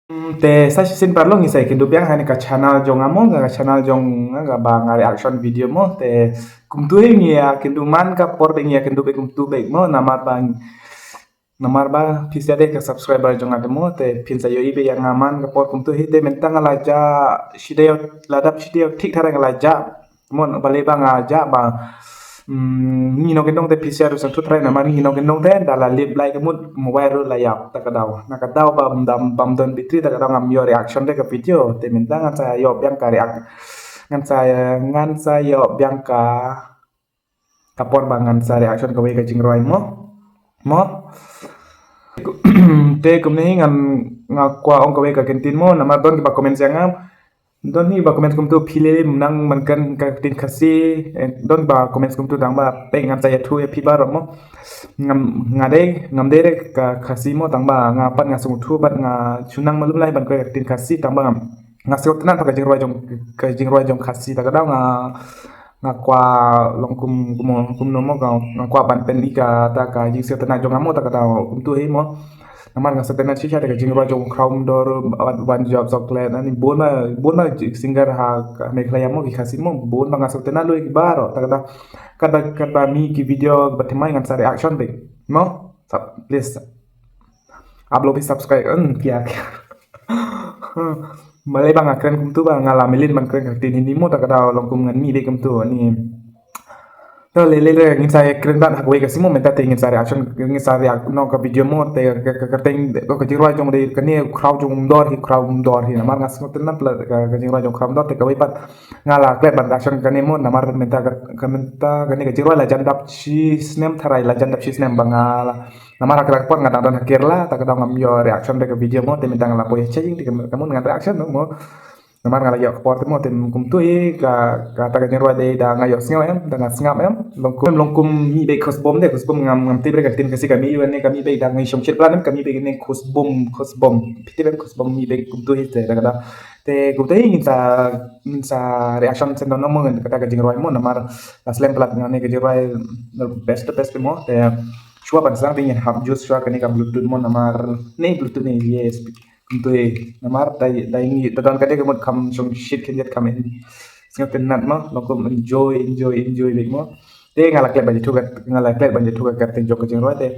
Te sa sin parlo ngi sai kindu biang hani ka channel jong amo ka channel jong nga ba nga reaction video mo te kum tu ngi ya kindu man ka por be ngi ya kindu be kum tu be mo namar ba pisa de ka subscriber jong ate mo te pin sa yo ibe yang aman ka por kum tu hi te mentang la ja shideo ladap shideo tik thara la ja mon bale ba nga ja ba ni no gendong te PCR sang tu trai na mari ni no gendong te dala lip lai kemut mobile ru layap ta kadaw nakadaw bam don bitri ta kadaw ngam yo reaction de ke video te minta ngan saya yo biang ka react ngan saya yo biang ka kapor bangan sa reaction ka we ka jingroi mo te kumni ngan ngakwa ong ka we ka kentin mo nama don ba komen siangam don ni ba komen kum tu phile nang man kan ka tin khasi don ba komen kum tu dang ba pe ngam saya thu e phi ba ro mo ngam de ka khasi mo dang ba nga pat nga sung thu bat nga chunang malum lai ban ka tin khasi dang ba nga se tan pa ka jing roi jong khasi ta ka dang nga kwa long kum no mo nga kwa ban pen ika ta ka jing se tan jong amo ta ka dang kum tu he mo naman nga sa tenan shisha daga jingro jong crown door one job chocolate ani bona singer ha me klaya mo ki khasi mo bon nga sa tenan lo baro tagada kada mi ki video batimai ngan sa reaction be mo please upload subscribe kia malay bang akren kum tu bang ngalamelin man kren kaktin ini mo tagada longkum ngan mi be kum tu ani तो ले ngin saya keren dan hak wega simo menta te ngin saya reaction ngin saya react no ka video mo te ka teng ko jirwa jong de kani crowd jong dor hi namar ngas mo tenna pla ka jirwa jong crowd dor te ka wipat ngala kle ban reaction kani mo namar menta kani ka jirwa la jandap chi snem tharai la jandap chi snem bangala namar ak pon ngadang dan kerla ta ka ngam yo reaction de ka video mo te menta ngala poy checking te kamu ngan reaction no mo namar ngala yo por te mo tem kum tu e ka ta ka roi de da ngayo snyo em da ngap em longkum mi be khos bom de khos bom ngam te bre ka tin ka si ka mi wen ne ka mi be da ngai shom chit plan ka mi be ne khos bom piti ben khos bom mi be kum tu e te da te kum te ngin sa reaction sen no mo ka ta ka roi mo namar aslam plat ngane ka roi best mo te shua ban sang ding hab just shua ka ne ka bluetooth mo namar ne bluetooth ne yes untuk namar dai ni tadon kade kemut kam song shit kenjet kam in singa tenat ma lokom enjoy big mo te ngalak lek banje tuga kat jok jeng rote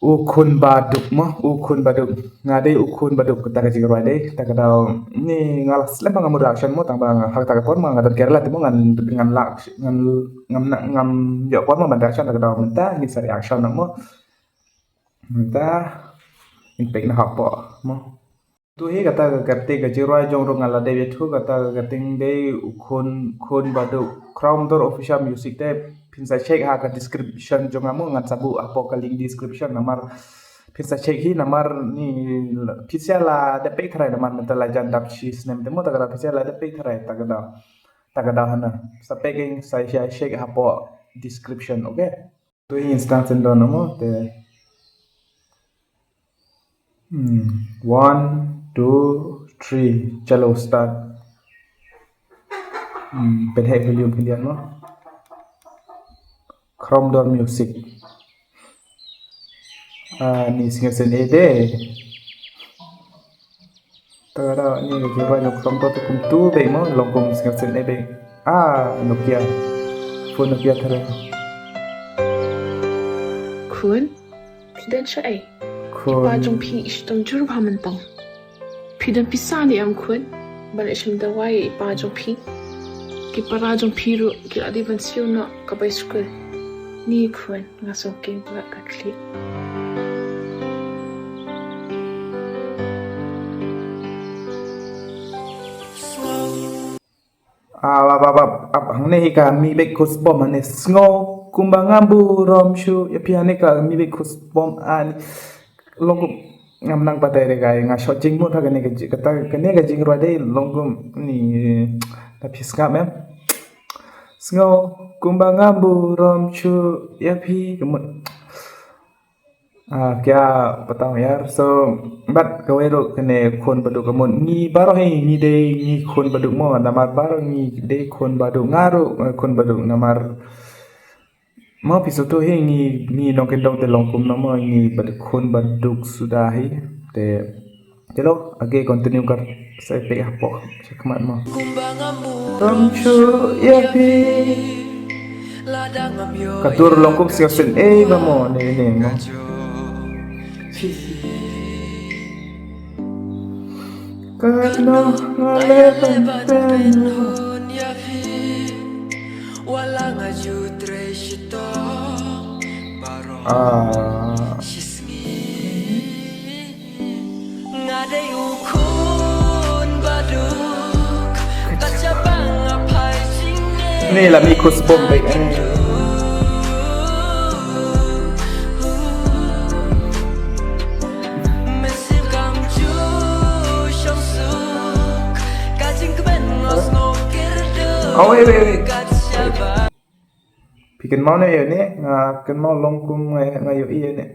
ukun baduk mo ukun baduk ngade ukun baduk ta jeng rote ta kadau ni ngalak slem ngam reaction mo tang bang hak ta pon ma ngadon kerla te mo ngan lak ngam yo pon mo reaction ta kadau menta ni sa reaction mo menta impact na hapo mo tu hi kata kate ga jirwa jong rong ala de thu kata gating de khon badu crown door official music te pinsa check ha ka description jong amu ngat sabu apo ka link description namar pinsa check hi namar ni pizza la de pe thrai namar mental la jan dap chi snem te mo ta ga pizza la de pe thrai ta ga hana sa peking sa check apo description okay tu hi instance ndo namo te one, two, three. चलो start. Pwede volume pilihan mo. Chrome door music. Ni singer sen ede. Tara ni coba yung Chrome door kum tu be mo longkum singer sen ede. Nokia. Phone Nokia thara. Kun, pidan siya ay. Kipa jong pi ishtong juru pamantang. Pidan pisani am kun, balik siyang dawai ipa jong pi. Kipara jong piru kila di bansiyo na kabay school. Ni kun, nga soking pala kaklik. Abang ne ka mi be kus bom ane sngo kumbangambu romshu ya piane ka mi be kus bom ani longkum ngam nang patai de kai nga shot jing mo tha kane ka jing ro de longkum ni ta piska mem sngo kumbangambu romshu ya pi kemut क्या बताऊं यार so bat kawero kene khon baduk kamon ni baro he ni de ni khon baduk mo namar baro ni de khon baduk ngaro khon baduk namar mo pisoto he ni nongken dong te longkum no mo ni baduk khon baduk sudah he te चलो आगे कंटिन्यू कर saya pe apa cakmat mo tong chu ya pi katur longkum siasen ba mo ne mo karena ngalepan peno Ini lah mikus Bombay Oh wait. Bikin mau nih ya nih, kan mau longkum ngayo iya nih.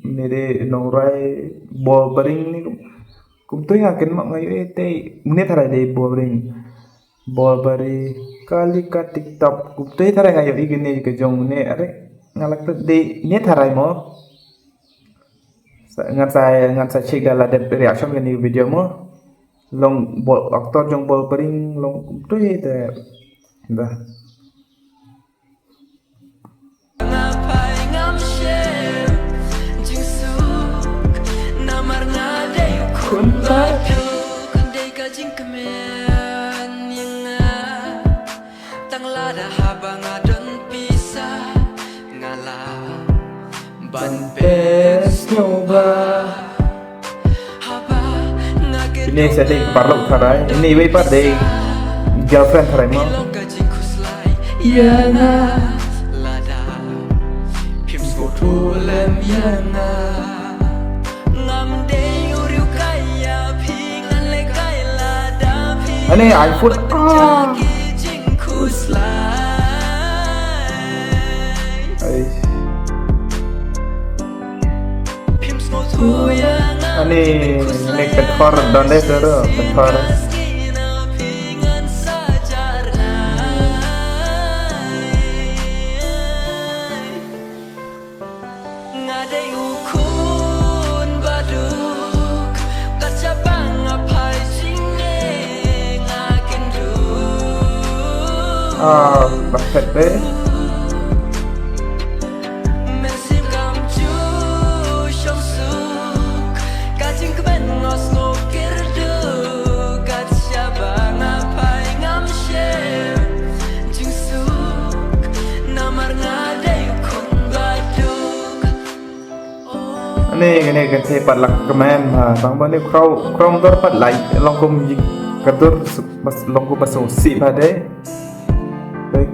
Ini deh nongrai ball bering nih, kum tuh ngakin mau ngayo teh, menit hari deh ball bering, ball beri kali ka TikTok, kum tuh hari ngayo gini ke jong nih, are ngalak tuh deh ini hari mau, ngan saya cek dalam reaction gini video mau. Long bol aktor jong bol bering long tu itu dah ini setting parlok tharai ini way par de girlfriend tharai mo yana pimsko tulem yana ane iPhone Ani ketor dan deh tuh ketor. Perfect deh. Ini kan saya pat lak kemen bang bang ni krom dor pat like longkum katur longkum pasu si pada baik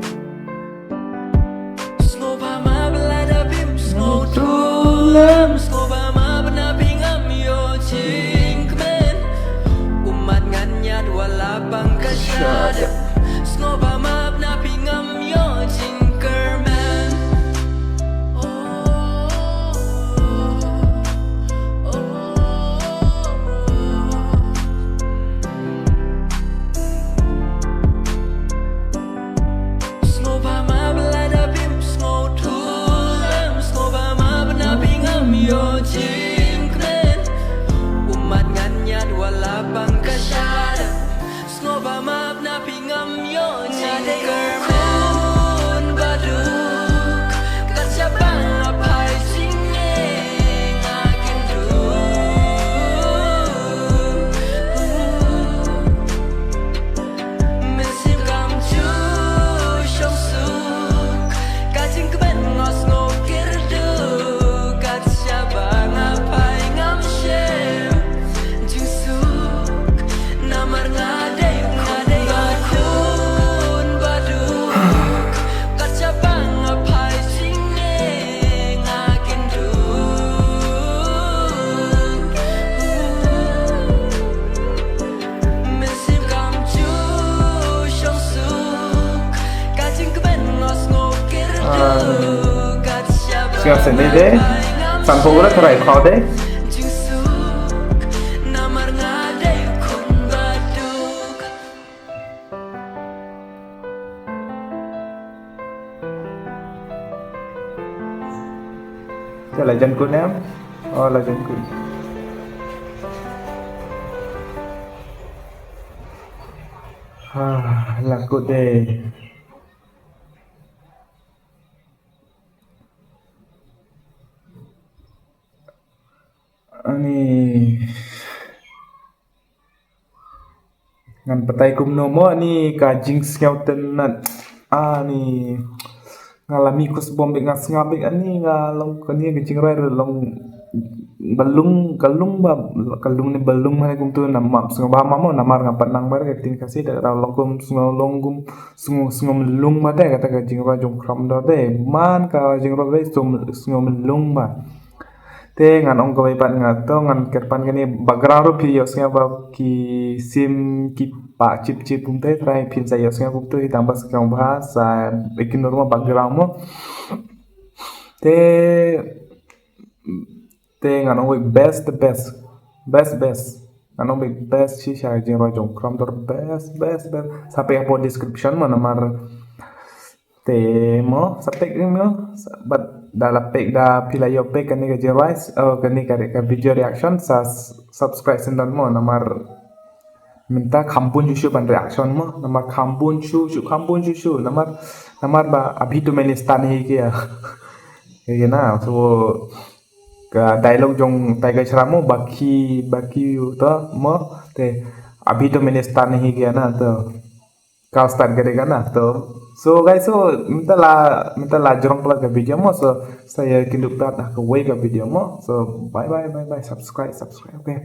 siang sendiri deh, sampai udah terai kau deh. Legend kun em, oh legend kun. Laku deh. Ani ngan petai kum nomo ni ka jinx ngau tenat ni ngalami kus bombe ngas ngabik ani ngalong kani gejing rai long galung ba galung ni balung mana kum tu namam sungo ba mamo namar ngapat nang bar ketin kasih da long kum sungo long kum sungo sungo melung ma de kata gejing rai jong kram do de man ka jing rai sungo melung ba te ngan ong kawai pan ngato ngan kerpan kani background ru pi yosnya ba ki sim ki pa chip chip pum te trai pin sa yosnya pum tu tambah sekarang bahasa bikin normal background mo te te ngan ong wei best the best ngan ong wei best si sha jing ro jong kram dor best sampai apa description mo namar temo sapek mo but dalam pek da pilayo pek kani ka jerais kani ka video reaction sa subscribe sendan mo namar minta kampun shushu ban reaction mo namar kampun shushu namar ba abhi to maine stan hi kia ये ना so का डायलॉग जों टाइगर श्रॉफ mo बाकी तो mo ते अभी तो मैंने स्टार्ट नहीं किया ना तो kau start kरेगा ना तो so guys so minta la jorong pula ke video mo so saya kindup tat ke way ke video mo so bye subscribe okay